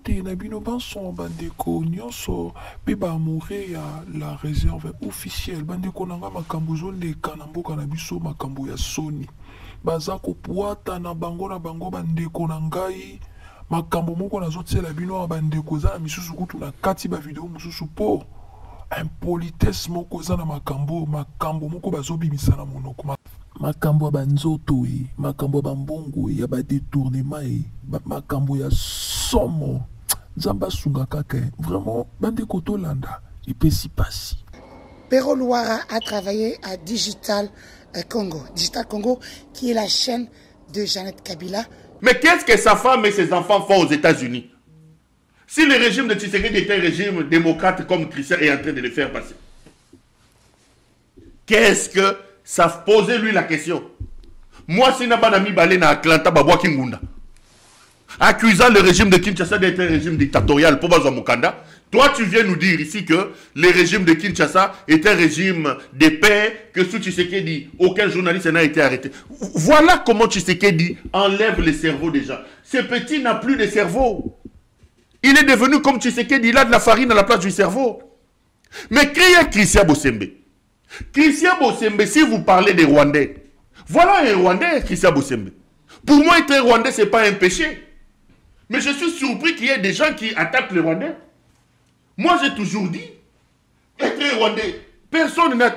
te na bino banso bandeko nyonso pe baamoure ya la réserve officielle bandeko na nga makambo ezoleka na mboka na biso makambo ya soni baza kopwata na bango bandeko na ngai makambo moko nazotiela bino awa bandeko eza na misusu kutu na kati bavideo mosusu po impolitesse moko eza na makambo moko bazobimisa na monoko makambo ya banzoto makambo ya bambongo ya badetournement makambo ya somo nzambe asunga kaka vraiment bandeko tolanda epesi pasi. Pero Luara a travaillé à Digital Congo. Digital Congo qui est la chaîne de Jeannette Kabila. Mais qu'est-ce que sa femme et ses enfants font aux États-Unis? Si le régime de Tshisekedi était un régime démocrate comme Christian est en train de le faire passer. Qu'est-ce que ça posait lui la question? Moi, si Nabanami Balé na Atlanta Babwa Kingunda, accusant le régime de Kinshasa d'être un régime dictatorial pour Bazamukanda, toi tu viens nous dire ici que le régime de Kinshasa est un régime de paix, que sous Tshisekedi, aucun journaliste n'a été arrêté. Voilà comment Tshisekedi enlève le cerveau des gens. Ce petit n'a plus de cerveau. Il est devenu comme Tshisekedi, il a de la farine à la place du cerveau. Mais qui est Christian Bossembe? Christian Bossembe, si vous parlez des Rwandais, voilà un Rwandais, Christian Bossembe. Pour moi, être un Rwandais, ce n'est pas un péché. Mais je suis surpris qu'il y ait des gens qui attaquent les Rwandais. Moi, j'ai toujours dit, être un Rwandais, personne n'a...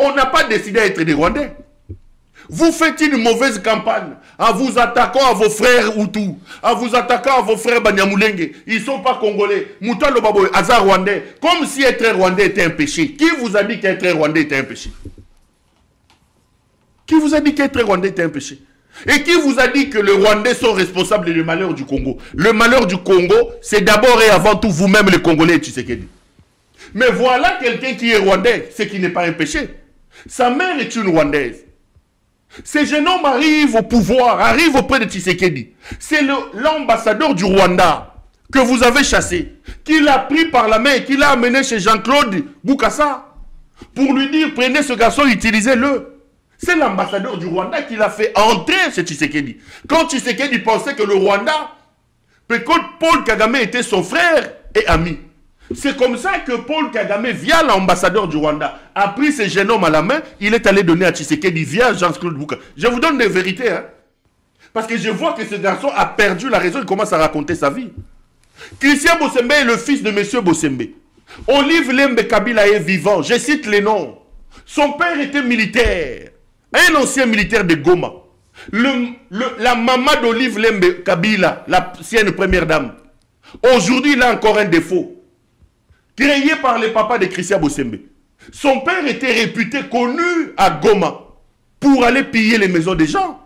On n'a pas décidé d'être des Rwandais. Vous faites une mauvaise campagne en vous attaquant à vos frères Hutus, en vous attaquant à vos frères Banyamulenge. Ils ne sont pas congolais. Moutalo Baboy, Azar Rwandais. Comme si être un Rwandais était un péché. Qui vous a dit qu'être un Rwandais était un péché? Qui vous a dit qu'être un Rwandais était un péché? Et qui vous a dit que les Rwandais sont responsables du malheur du Congo? Le malheur du Congo, c'est d'abord et avant tout vous-même les Congolais, Tshisekedi. Mais voilà quelqu'un qui est Rwandais, ce qui n'est pas un péché. Sa mère est une Rwandaise. Ces jeunes hommes arrivent au pouvoir, arrivent auprès de Tshisekedi. C'est l'ambassadeur du Rwanda que vous avez chassé, qui l'a pris par la main et qui l'a amené chez Jean-Claude Boukassa pour lui dire, prenez ce garçon, utilisez-le. C'est l'ambassadeur du Rwanda qui l'a fait entrer chez Tshisekedi. Quand Tshisekedi pensait que le Rwanda, que Paul Kagame était son frère et ami. C'est comme ça que Paul Kagame, via l'ambassadeur du Rwanda, a pris ce jeune homme à la main, il est allé donner à Tshisekedi via Jean-Claude Boukassa. Je vous donne des vérités, hein. Parce que je vois que ce garçon a perdu la raison, il commence à raconter sa vie. Christian Bossembe est le fils de M. Bossembe. Olive Lembe Kabila est vivant, je cite les noms. Son père était militaire, un ancien militaire de Goma. La maman d'Olive Lembe Kabila, l'ancienne première dame, aujourd'hui il a encore un défaut. Créé par les papas de Christian Bossembe. Son père était réputé, connu à Goma, pour aller piller les maisons des gens.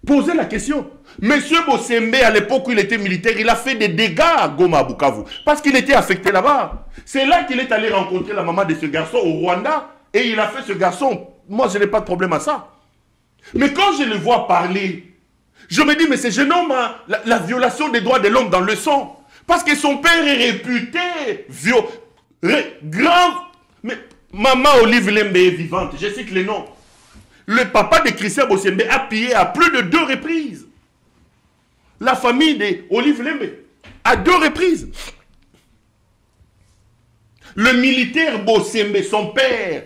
Posez la question. Monsieur Bossembe, à l'époque où il était militaire, il a fait des dégâts à Goma, à Bukavu, parce qu'il était affecté là-bas. C'est là qu'il est allé rencontrer la maman de ce garçon au Rwanda, et il a fait ce garçon. Moi, je n'ai pas de problème à ça. Mais quand je le vois parler, je me dis, mais ce jeune homme a la violation des droits de l'homme dans le sang. Parce que son père est réputé grave. Mais maman Olive Lembe est vivante. Je cite les noms. Le papa de Christian Bossembe a pillé à plus de 2 reprises. La famille d'Olive Lembe. À 2 reprises. Le militaire Bossembe, son père,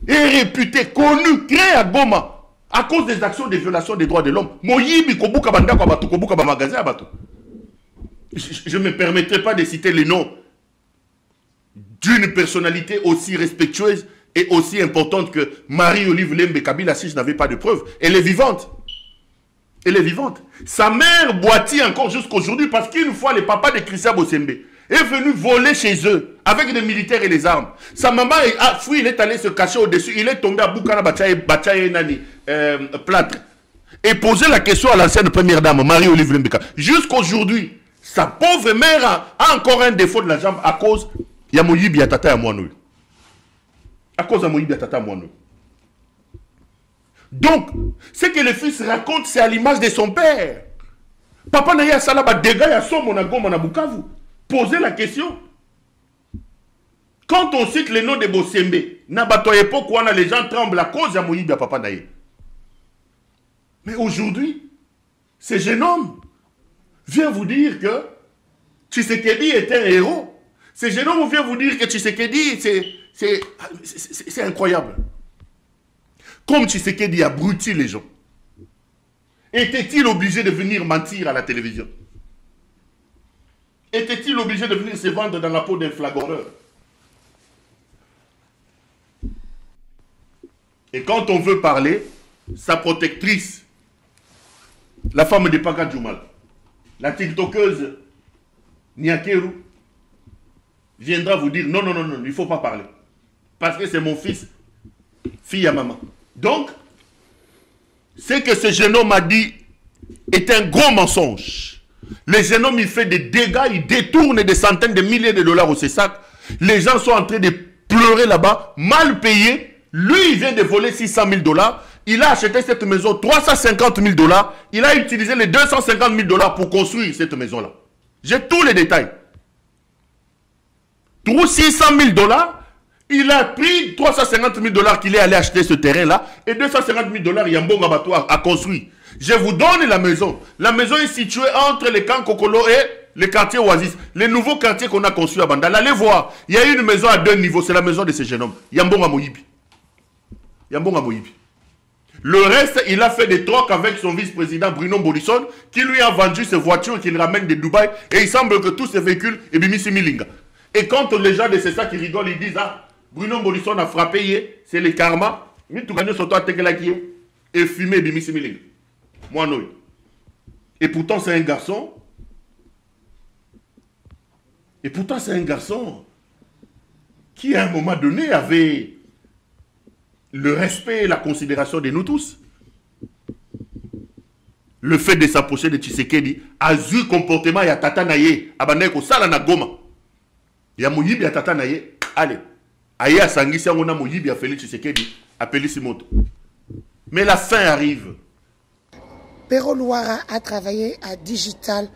est réputé, connu, créé à Goma, à cause des actions de violation des droits de l'homme. Moyibi Kobuka Bandako Abato, Kobuka Bamagaze Abato. Je ne me permettrai pas de citer les noms d'une personnalité aussi respectueuse et aussi importante que Marie-Olive Lembe Kabila, si je n'avais pas de preuves. Elle est vivante. Elle est vivante. Sa mère boitit encore jusqu'aujourd'hui parce qu'une fois, le papa de Christian Bossembe est venu voler chez eux avec des militaires et les armes. Sa maman a fui, il est allé se cacher au-dessus. Il est tombé à Boukana Bachaye Nani, plâtre. Et posé la question à l'ancienne première dame, Marie-Olive Lembe Kabila. Jusqu'aujourd'hui, sa pauvre mère a encore un défaut de la jambe à cause de Yamoyibi Yatata Yamouanou. À cause de Yamoyibi Yatata Yamouanou. Donc, ce que le fils raconte, c'est à l'image de son père. Papa Naya Salaba dégâts ya somo na Goma na Bukavu. Posez la question. Quand on cite le nom de Bossembe, na bato époque où les gens tremblent à cause de Yamoyibi Papa Naya. Mais aujourd'hui, ce jeune homme vient vous dire que Tshisekedi est un héros. Ces jeunes hommes viennent vous dire que Tshisekedi, c'est incroyable. Comme Tshisekedi abrutit les gens. Était-il obligé de venir mentir à la télévision? Était-il obligé de venir se vendre dans la peau d'un flagorneur? Et quand on veut parler, sa protectrice, la femme de Paka Djoumal, la tiktokeuse Niakeru, viendra vous dire non, non, non, non, il ne faut pas parler. Parce que c'est mon fils, fille à maman. Donc, ce que ce jeune homme a dit est un gros mensonge. Le jeune homme, il fait des dégâts, il détourne des centaines de milliers de dollars au CESAC. Les gens sont en train de pleurer là-bas, mal payés. Lui, il vient de voler 600 000 dollars. Il a acheté cette maison 350 000 dollars. Il a utilisé les 250 000 dollars pour construire cette maison-là. J'ai tous les détails. Tout 600 000 dollars. Il a pris 350 000 dollars qu'il est allé acheter ce terrain-là. Et 250 000 dollars, Yambonga Bato a construit. Je vous donne la maison. La maison est située entre le camp Kokolo et le quartier Oasis. Les nouveaux quartiers qu'on a construits à Bandal. Allez voir. Il y a une maison à 2 niveaux. C'est la maison de ce jeune homme. Yambonga Moyibi. Yambonga Moyibi. Le reste, il a fait des trocs avec son vice-président Bruno Bolisson, qui lui a vendu ses voitures et qu'il ramène de Dubaï. Et il semble que tous ces véhicules est Bimisi Milinga. Et quand les gens de ça qui rigolent, ils disent ah, Bruno Bolisson a frappé, c'est le karma. Et fumé Bimisi Milinga. Moi non. Et pourtant c'est un garçon. Et pourtant c'est un garçon qui à un moment donné avait le respect et la considération de nous tous. Le fait de s'approcher de Tshisekedi a eu comportement ya tata naye abandé ko sala na Goma. Ya Moyibi ya tata naye allez. Aye asangisi yango na Moyibi a Félix Tshisekedi appelé Simoto. Mais la fin arrive. Pero Luara a travaillé à Digital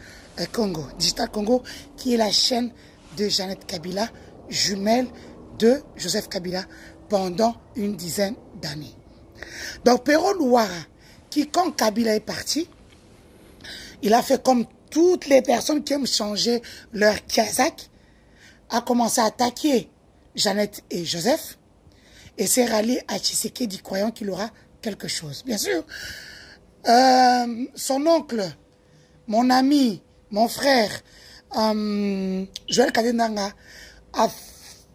Congo. Digital Congo qui est la chaîne de Jeannette Kabila, jumelle de Joseph Kabila pendant une dizaine d'années. Donc Pero Luara, qui quand Kabila est parti, il a fait comme toutes les personnes qui aiment changer leur kazakh, a commencé à attaquer Jeannette et Joseph et s'est rallié à Tshisekedi croyant qu'il aura quelque chose. Bien sûr, son oncle, mon ami, mon frère, Joël Kadendanga, a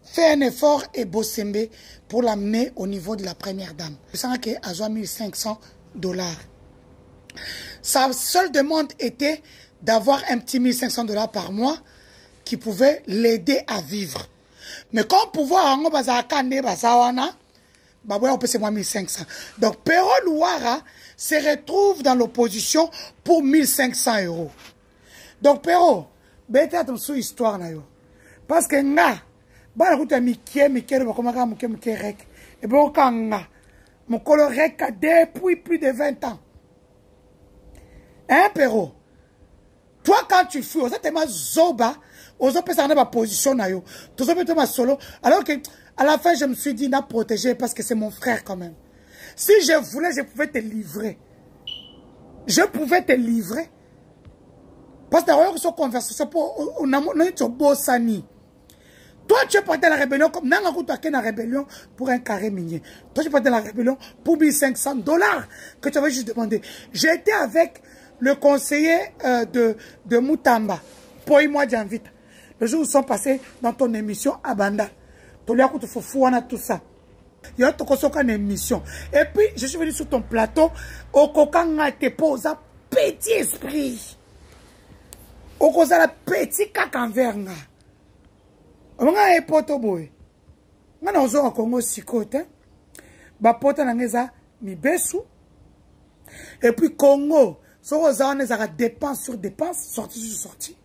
fait un effort et Bossembe pour l'amener au niveau de la première dame. Je sens qu'elle a 1500 $. Sa seule demande était d'avoir un petit 1500 $ par mois qui pouvait l'aider à vivre. Mais comme pouvoir on peut c'est 1500. Donc Pero Luara se retrouve dans l'opposition pour 1500 €. Donc Pero, bête à ton sous histoire na yo. Parce que nga ba ruta mikie ba komaka muke rek. Et bon kanga mon colorec depuis plus de 20 ans. Hein Pero? Toi quand tu fuis, on tellement zoba, on peut s'en ma position na yo. Tout ça peut ma solo alors que à la fin je me suis dit n'a protéger parce que c'est mon frère quand même. Si je voulais, je pouvais te livrer. Je pouvais te livrer. Parce que d'ailleurs, cette conversation pour Bossani. Toi, tu es parti à la rébellion comme la rébellion pour un carré minier. Toi, tu es parti à la rébellion pour 1500 $ que tu avais juste demandé. J'étais avec le conseiller de Moutamba, Poï-moi Djanvite. Le jour où ils sont passés dans ton émission à Banda. Tu lui as coûté tout ça. Il y a une émission. Et puis, je suis venu sur ton plateau. Au Kokanga te pose un petit esprit. Au cause la petit caca envers nga. On a un poto boy. On a un Congo sikote. Ba pota na ngeza mi besu. Et puis Congo. So on a dépense sur dépense, sortie sur sortie.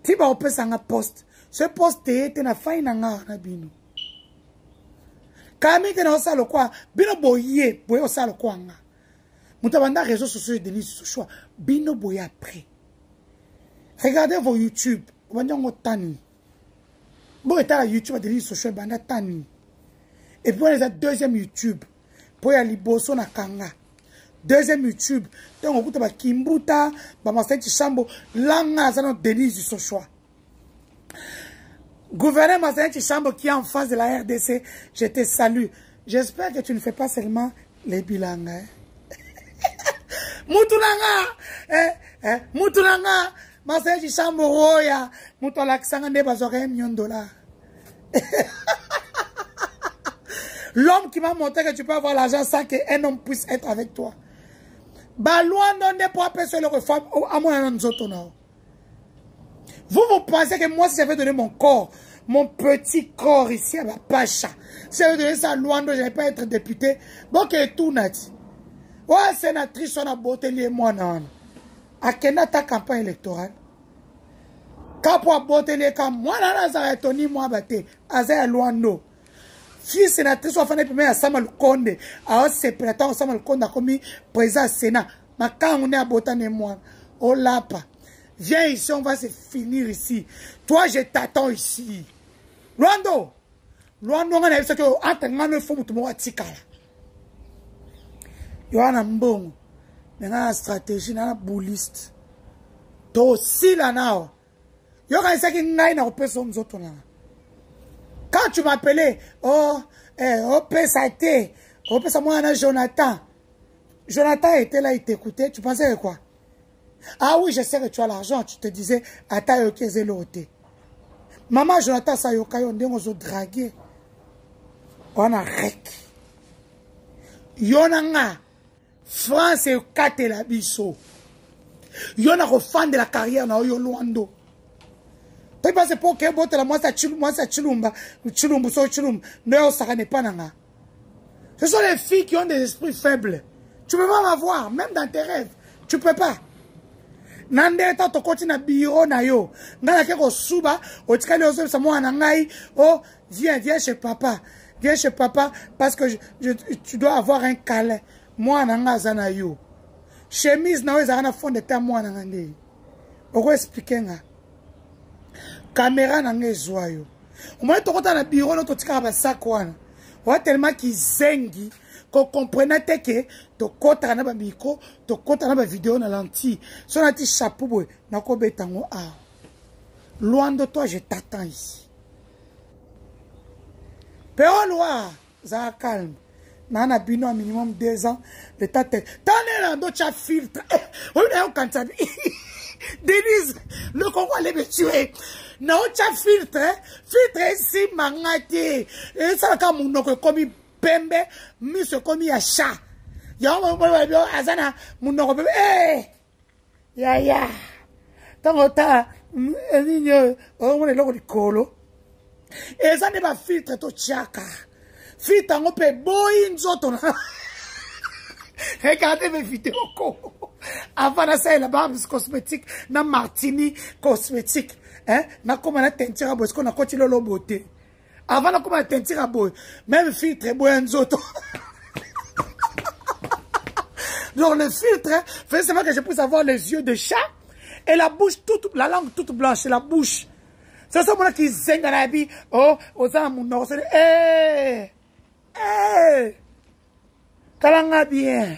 Ti ba opesa nga poste. Ce poste était na faille na nga na bino. Quand même, on sait le quoi, bino boye, boye on sait le quoi nga. Moutabanda réseaux sociaux de choix, bino boye après. Regardez vos YouTube, on va dire tani. Bon état la YouTube de sociaux banda tani. Et puis on les a deuxième YouTube, pour y aller bosso na kanga. deuxième YouTube. Donc, on écoute Kimbuta, Marcel Chambo, Langa, ça non Denise du Sochois. Gouverneur Marcel Chambo qui est en face de la RDC, je te salue. J'espère que tu ne fais pas seulement les bilans. Hein? Moutoulanga, Moutoulanga, Marcel Chambo, Roya, Moutolak-Sanga, $1 million. L'homme qui m'a montré que tu peux avoir l'argent sans qu'un homme puisse être avec toi. Balouan non n'est pas appeler sur le réforme à mon autres. Vous pensez que moi, si j'avais donné mon corps, mon petit corps ici à ma pacha, si j'avais donné ça à Luando, je n'allais pas être député. Bon, que tout n'a dit. Ouais, sénatrice, on a beauté lié moi, non. À quelle ta campagne électorale? Quand pour beauté lié, quand moi, là, ça a toni, moi, batté, à Zé Luando. Fille sénatrice, on fait à Samuel Konde, à se prétend Samuel Konde a commis président Sénat. Mais quand on est à Botane moi, oh lapa, viens ici, on va se finir ici. Toi, je t'attends ici. Luando, on a dit que entre nous, il faut que tu atikala. Il y a un bon, il y a une stratégie, il y a un bouliste. Toi aussi, là, il y a un qui quand tu m'appelais, PSAT, Jonathan. Jonathan était là, il t'écoutait. Tu pensais que quoi? Ah oui, je sais que tu as l'argent. Tu te disais, attends, ok, c'est l'autre. Maman, Jonathan, ça y est, on a dragué. On a rec. Yonanga, France et Kate la biso. Yona refan de la carrière na Yoluando. Tu penses pour que botte la moi ça chulumba, chulumbu so chulum. Non, ça n'est pas nanga. Ce sont les filles qui ont des esprits faibles. Tu peux pas m'avoir, même dans tes rêves. Tu peux pas. Nande ta to koti na bureau na yo. Ngana ke ko suba, o tikali ozo sa mo anangai. Oh, viens chez papa. Viens chez papa parce que tu dois avoir un câlin. Moi ananga zana yo. Chemise na yo zana fond de ta moi anangande. Oko expliquer nga. Caméra nanga ezoyo. O mo to kota na bureau no to tikala ba sakwana. Wa tellement ki zengi qu'on comprenne que to kota na ba micro, to kota na ba vidéo na lentille. So na ti chapeau boy na ko betango a. Loin de toi, je t'attends ici. Pero loin, ça calme. Nana bino un minimum 2 ans de ta tête. T'en es là, d'autres filtre. On est au Kantabi. Denise, le Congo allait me tuer. Non, tu as filtre, filtre ici, mangate. Et ça, quand mon nom comme pembe, mis comme un chat. Y'a un azana, mon nom comme ya. Tant que t'as, on est là au colo. Et ça n'est pas filtre, to tchaka. Filtre, on peut boire une autre. Regardez mes vidéos. Avant de ça, la barbe cosmétique, na martini cosmétique. Hein? Na comme na teinture à bois, qu'on a continué le beauté. Avant de comme na teinture à bois, même filtre bois un autre. Donc le filtre, fait seulement que je puisse avoir les yeux de chat et la bouche toute, la langue toute blanche, la bouche. C'est ça moi qui zeng dans la vie. Oh, aux âmes, mon nom, c'est Kalanga bien.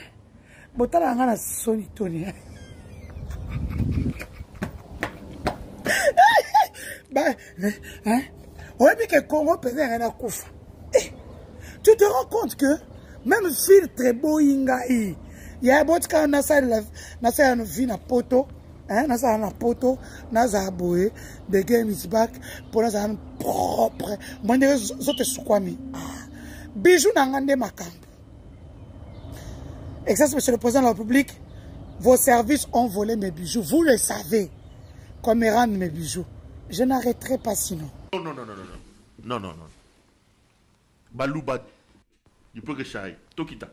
Botala ngana soni toni. Bah, hein? On dit que Congo peut rien à Koufa. Tu te rends compte que même filtre beau ingai. Il y a beaucoup de nasa na vie na poto, hein, nasa na poto, nasa boé, the game is back, pour nasa propre. Moi des autres soukwami. Bijou na ngande makambo. Excellence, Monsieur le Président de la République, vos services ont volé mes bijoux. Vous le savez. Comme ils rendent mes bijoux. Je n'arrêterai pas sinon. Non. Balouba, il peut que ça aille. Tokita.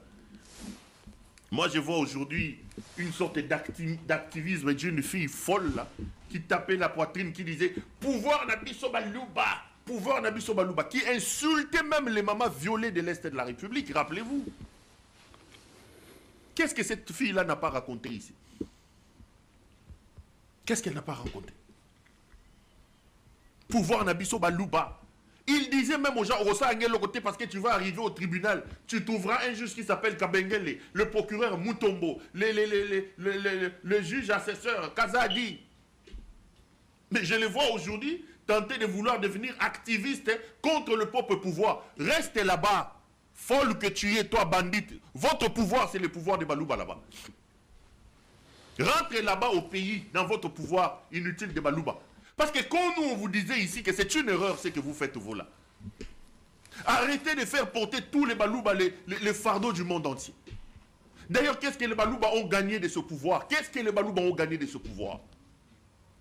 Moi, je vois aujourd'hui une sorte d'activisme d'une fille folle là, qui tapait la poitrine, qui disait pouvoir n'abisso Balouba, pouvoir n'abisso Balouba, qui insultait même les mamans violées de l'Est de la République. Rappelez-vous. Qu'est-ce que cette fille-là n'a pas raconté ici? Qu'est-ce qu'elle n'a pas raconté? Pouvoir Nabiso Balouba. Il disait même aux gens, côté parce que tu vas arriver au tribunal, tu trouveras un juge qui s'appelle Kabengele, le procureur Mutombo, le juge assesseur Kazadi. Mais je les vois aujourd'hui tenter de vouloir devenir activistes contre le propre pouvoir. Reste là-bas, folle que tu es, toi bandite. Votre pouvoir, c'est le pouvoir de Balouba là-bas. Rentrez là-bas au pays, dans votre pouvoir inutile de Balouba. Parce que quand nous, on vous disait ici que c'est une erreur, ce que vous faites vous là. Arrêtez de faire porter tous les Balouba, les fardeaux du monde entier. D'ailleurs, qu'est-ce que les Balouba ont gagné de ce pouvoir? Qu'est-ce que les Balouba ont gagné de ce pouvoir?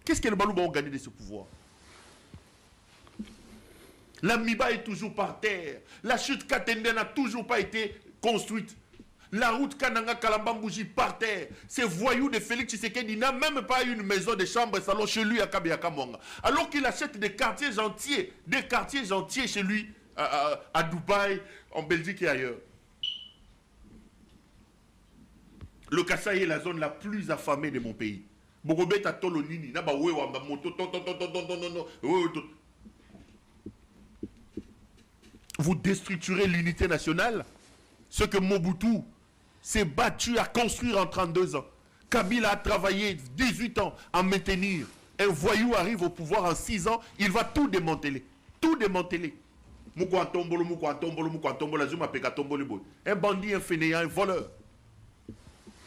Qu'est-ce que les Balouba ont gagné de ce pouvoir? La Miba est toujours par terre. La chute Katende n'a toujours pas été construite. La route Kananga Kalambambouji par terre. Ces voyous de Félix Tshisekedi n'a même pas une maison de chambre et salon chez lui à Kabiaka Monga. Alors qu'il achète des quartiers entiers chez lui à Dubaï, en Belgique et ailleurs. Le Kasaï est la zone la plus affamée de mon pays. Bogobeta Tolonini, Naba Wewamba Moto, vous déstructurez l'unité nationale. Ce que Mobutu s'est battu à construire en 32 ans. Kabila a travaillé 18 ans à maintenir. Un voyou arrive au pouvoir en 6 ans, il va tout démanteler. Tout démanteler. Un bandit, un fainéant, un voleur.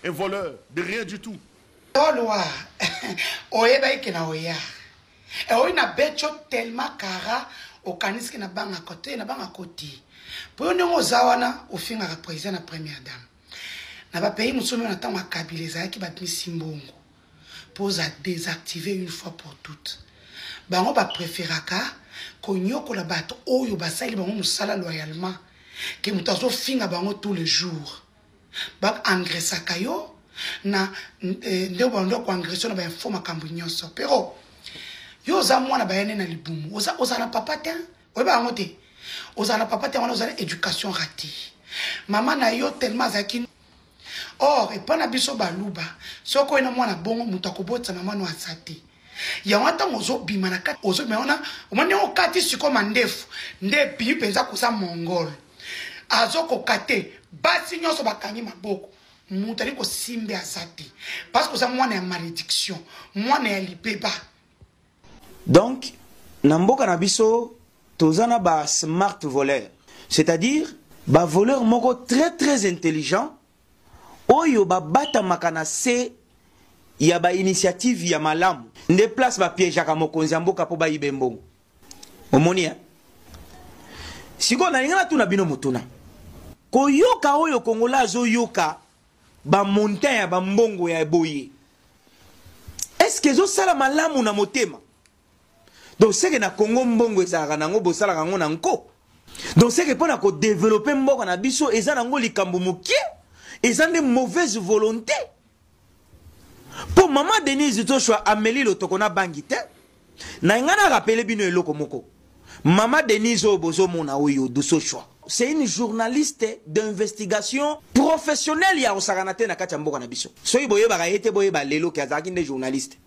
Un voleur de rien du tout. Tellement cara au kaniski na banga côté na banga côté pour nous zawana au fin à président la première dame na ba pays musomi na tanga kabila qui ba misimbongo pour désactiver une fois pour toutes bango ba préféraka konyoko la bato oyo basali bango musala loyalement que mutazo finga bango tous les jours ba engraissa kayo na ndio bando ko engression na ba info makambo nyonso pero yo za mwana bayane na libumu oza na papa te oyeba ngo te oza na papa te wana oza na éducation ratée mama na yo tellement zaki or et pas na biso baluba soko ina mwana bongo mutu akobotsa mama no asate ya wata mozo bima na kati ozo meona omane okati siko mandefu nde pi penza kusa mongol azoko kate basi nyonso bakangi maboko mutu ali ko simbe asate parce que ça mwana ya malédiction mwana ya libeba. Donc, Namboka Nabiso, Tozana ba smart voleur. C'est-à-dire, ba voleur moko très intelligent. Oyo ba bata makana se ya ba initiative ya malamu. Nde place ba piège aka mokonzi mboka po ba ibembo. Omoni hein? Siko na ngana tuna bino mutuna. Ko yoka oyo Kongola zo yoka ba montagne ya ba mbongo ya boye. Est-ce que zo sala malamu na motema? Donc c'est que na Congo mbongo ezalaka nango bosala kango na nko. Donc c'est que pona ko développer mbongo na biso eza nango likambo mokie, eza de mauvaise volonté. Pour maman Denise Joshua Amélie Lotokona Bangite, na ngana rappelé bino eloko moko. Maman Denise Obozo mona oyo Joshua. C'est une journaliste d'investigation professionnelle ya osaganate na kati mboka na biso. Soyi boye ba yete boye ba lelo ki azaki ne journaliste.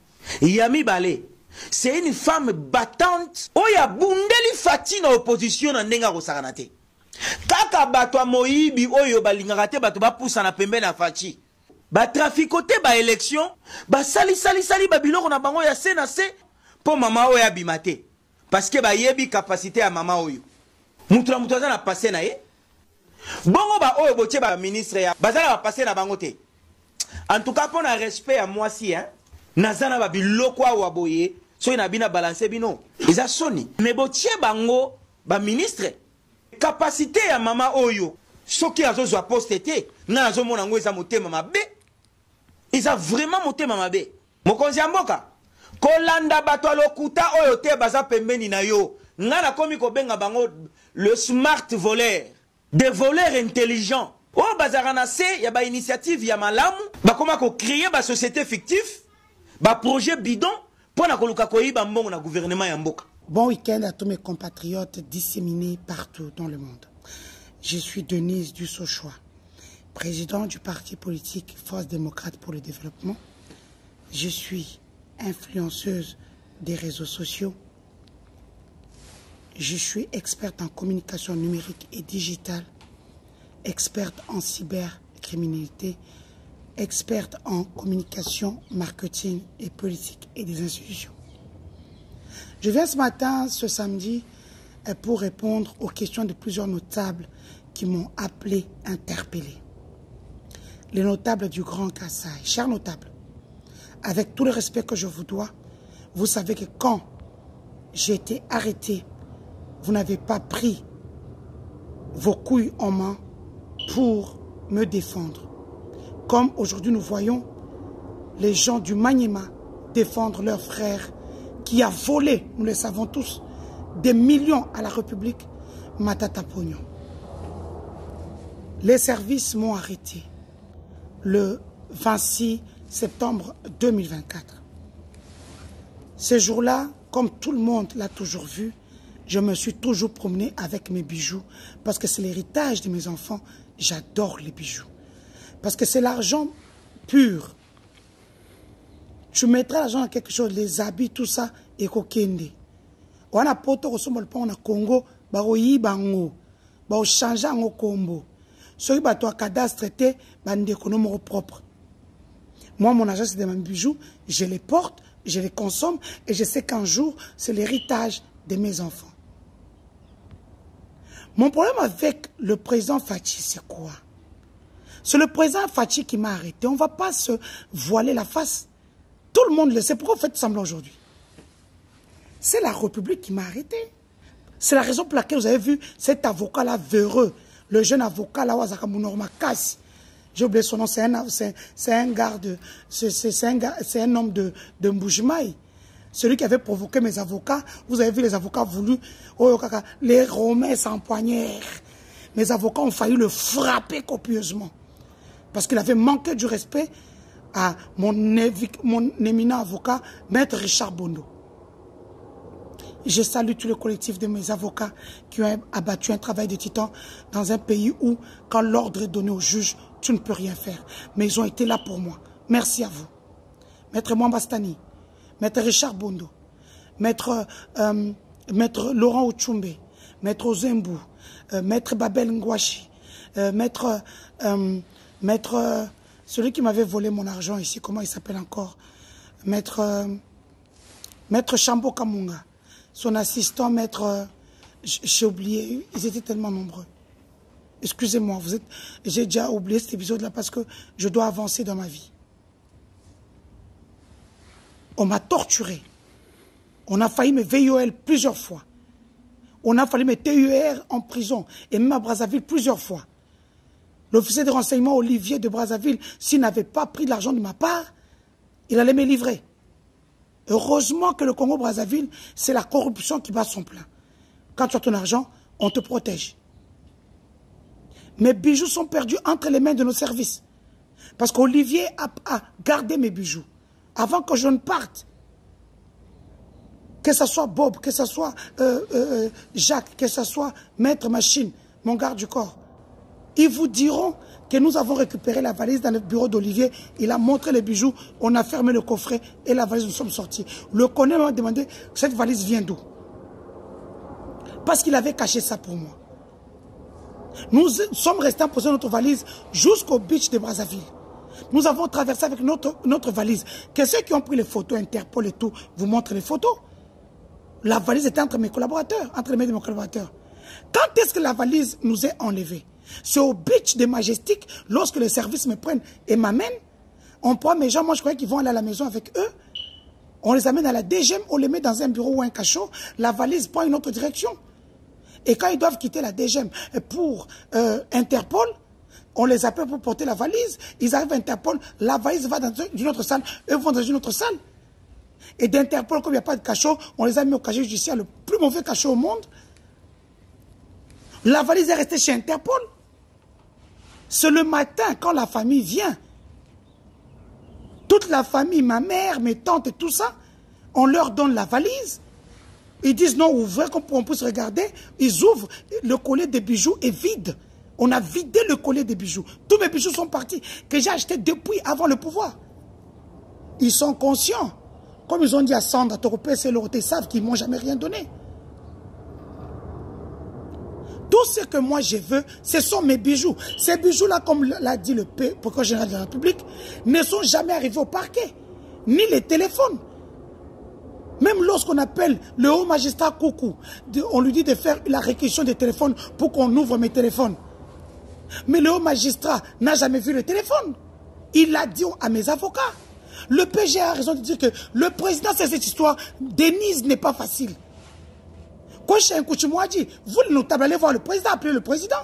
Yami Balé. C'est une femme battante. Oya bundeli fati na opposition na ndenga kosakanate. Kaka bato moyibi oyo balingakate bato ba poussa na pembe na fati. Ba traficote ba élection, ba sali ba biloko na bango ya se na se po mama oya bimate. Parce que ba yebi capacité à mama oyo. Mutu na passé na ye. Bongo ba oyo botie ba ministre ya bazala ba passé na bango te. En tout cas pour un respect à moi si hein. Nazana ba biloko wa boye so ina bina balancer bino eza soni mais botie bango ba ministre capacité ya mama oyo soki azozwa poste te na azomona ngo eza motema mabe eza vraiment motema mabe mokonzi mboka kolanda bato lokuta oyo te baza pembeni na yo ngana komi ko benga bango le smart voleur des voleurs intelligents o bazara na se ya ba initiative ya malamu bakoma ko créer ba société fictive ba projet bidon pour na koluka koyiba mbongo na gouvernement ya mboka. Bon week-end à tous mes compatriotes disséminés partout dans le monde. Je suis Denise Dussochoa, président du parti politique Force démocrate pour le développement. Je suis influenceuse des réseaux sociaux. Je suis experte en communication numérique et digitale, experte en cybercriminalité, experte en communication, marketing et politique et des institutions. Je viens ce matin, ce samedi, pour répondre aux questions de plusieurs notables qui m'ont appelé, interpellé. Les notables du Grand Kasaï. Chers notables, avec tout le respect que je vous dois, vous savez que quand j'ai été arrêté, vous n'avez pas pris vos couilles en main pour me défendre. Comme aujourd'hui nous voyons les gens du Maniema défendre leur frère qui a volé, nous le savons tous, des millions à la République, Matata Pognon. Les services m'ont arrêté le 26 septembre 2024. Ce jour-là, comme tout le monde l'a toujours vu, je me suis toujours promené avec mes bijoux parce que c'est l'héritage de mes enfants. J'adore les bijoux. Parce que c'est l'argent pur. Tu mettras l'argent dans quelque chose, les habits, tout ça, et kokende. On a poto ressemble pas on a Congo, ba oyi bango, ba o changer en combo. Ceux qui ont cadastre traité, ba ndékonomo propre. Moi, mon argent, c'est de mes bijoux, je les porte, je les consomme, et je sais qu'un jour, c'est l'héritage de mes enfants. Mon problème avec le président Fachi, c'est quoi? C'est le président Fachi qui m'a arrêté. On ne va pas se voiler la face. Tout le monde le sait. Pourquoi vous faites semblant aujourd'hui? C'est la République qui m'a arrêté. C'est la raison pour laquelle vous avez vu cet avocat-là véreux, le jeune avocat-là, j'ai oublié son nom, c'est un garde, c'est un homme de Mboujimaï. Celui qui avait provoqué mes avocats, vous avez vu les avocats voulu, les Romains s'empoignèrent. Mes avocats ont failli le frapper copieusement. Parce qu'il avait manqué du respect à mon éminent avocat, Maître Richard Bondo. Je salue tout le collectif de mes avocats qui ont abattu un travail de titan dans un pays où, quand l'ordre est donné au juge, tu ne peux rien faire. Mais ils ont été là pour moi. Merci à vous. Maître Mwambastani, Maître Richard Bondo, Maître Laurent Ochumbe, Maître Ozembu, Maître Babel Ngwashi, Maître celui qui m'avait volé mon argent ici, comment il s'appelle encore? Maître Chambo Kamunga, son assistant, Maître, j'ai oublié, ils étaient tellement nombreux. Excusez-moi, j'ai déjà oublié cet épisode-là parce que je dois avancer dans ma vie. On m'a torturé. On a failli me VIOL plusieurs fois. On a failli me TUR en prison et même à Brazzaville plusieurs fois. L'officier de renseignement Olivier de Brazzaville, s'il n'avait pas pris de l'argent de ma part, il allait me livrer. Heureusement que le Congo-Brazzaville, c'est la corruption qui bat son plein. Quand tu as ton argent, on te protège. Mes bijoux sont perdus entre les mains de nos services. Parce qu'Olivier a gardé mes bijoux. Avant que je ne parte. Que ce soit Bob, que ce soit Jacques, que ce soit Maître Machine, mon garde du corps. Ils vous diront que nous avons récupéré la valise dans le bureau d'Olivier. Il a montré les bijoux, on a fermé le coffret et la valise, nous sommes sortis. Le connaît m'a demandé, cette valise vient d'où? Parce qu'il avait caché ça pour moi. Nous sommes restés en poser notre valise jusqu'au beach de Brazzaville. Nous avons traversé avec notre valise. Que ceux qui ont pris les photos, Interpol et tout, vous montrent les photos. La valise était entre mes collaborateurs, entre les mains de mes collaborateurs. Quand est-ce que la valise nous est enlevée? C'est au beach de Majestic, lorsque les services me prennent et m'amènent. On prend mes gens, moi je croyais qu'ils vont aller à la maison avec eux. On les amène à la DGM, on les met dans un bureau ou un cachot. La valise prend une autre direction. Et quand ils doivent quitter la DGM pour Interpol, on les appelle pour porter la valise. Ils arrivent à Interpol, la valise va dans une autre salle, eux vont dans une autre salle. Et d'Interpol, comme il n'y a pas de cachot, on les a mis au cachot judiciaire, le plus mauvais cachot au monde. La valise est restée chez Interpol. C'est le matin, quand la famille vient. Toute la famille, ma mère, mes tantes et tout ça, on leur donne la valise. Ils disent non, ouvrez, qu'on puisse regarder. Ils ouvrent, le collier des bijoux est vide. On a vidé le collier des bijoux. Tous mes bijoux sont partis, que j'ai achetés depuis avant le pouvoir. Ils sont conscients. Comme ils ont dit à Sandra, Toropé, c'est l'autre, ils savent qu'ils ne m'ont jamais rien donné. Tout ce que moi je veux, ce sont mes bijoux. Ces bijoux-là, comme l'a dit le procureur général de la République, ne sont jamais arrivés au parquet, ni les téléphones. Même lorsqu'on appelle le haut magistrat Koukou, on lui dit de faire la réquisition des téléphones pour qu'on ouvre mes téléphones. Mais le haut magistrat n'a jamais vu le téléphone. Il l'a dit à mes avocats. Le PG a raison de dire que le président, c'est cette histoire. Denise n'est pas facile. Quand Cheikh Kouchimou a dit, vous les notables, allez voir le président, appelez le président.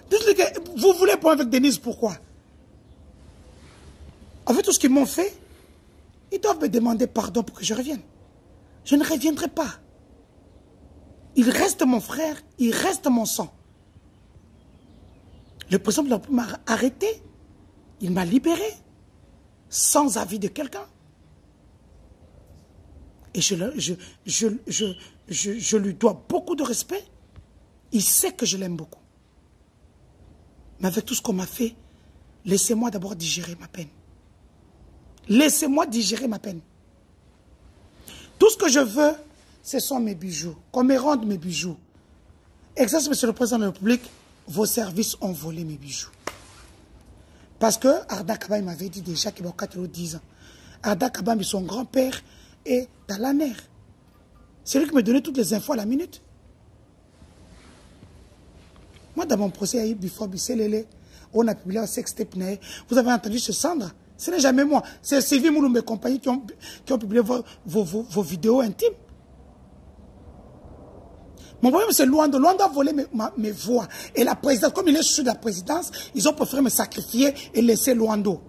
Dites-lui que vous voulez prendre avec Denise, pourquoi? Avec tout ce qu'ils m'ont fait, ils doivent me demander pardon pour que je revienne. Je ne reviendrai pas. Il reste mon frère, il reste mon sang. Le président de la République m'a arrêté, il m'a libéré, sans avis de quelqu'un. Et je lui dois beaucoup de respect. Il sait que je l'aime beaucoup. Mais avec tout ce qu'on m'a fait, laissez-moi d'abord digérer ma peine. Laissez-moi digérer ma peine. Tout ce que je veux, ce sont mes bijoux. Qu'on me rende mes bijoux. Exactement, monsieur le président de la République, vos services ont volé mes bijoux. Parce que Arda Kaba m'avait dit déjà qu'il avait 10 ans. Arda Kaba, son grand-père, est à la mer. C'est lui qui me donnait toutes les infos à la minute. Moi, dans mon procès, il y a eu Before Bisselele, on a publié un sextape. Vous avez entendu ce Sandra? Ce n'est jamais moi. C'est Sylvie Mouloum et compagnie qui ont publié vos vidéos intimes. Mon problème, c'est Luando. Luando a volé mes voix. Et la présidence, comme il est sous la présidence, ils ont préféré me sacrifier et laisser Luando.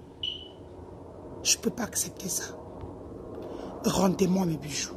Je ne peux pas accepter ça. Rendez-moi mes bijoux.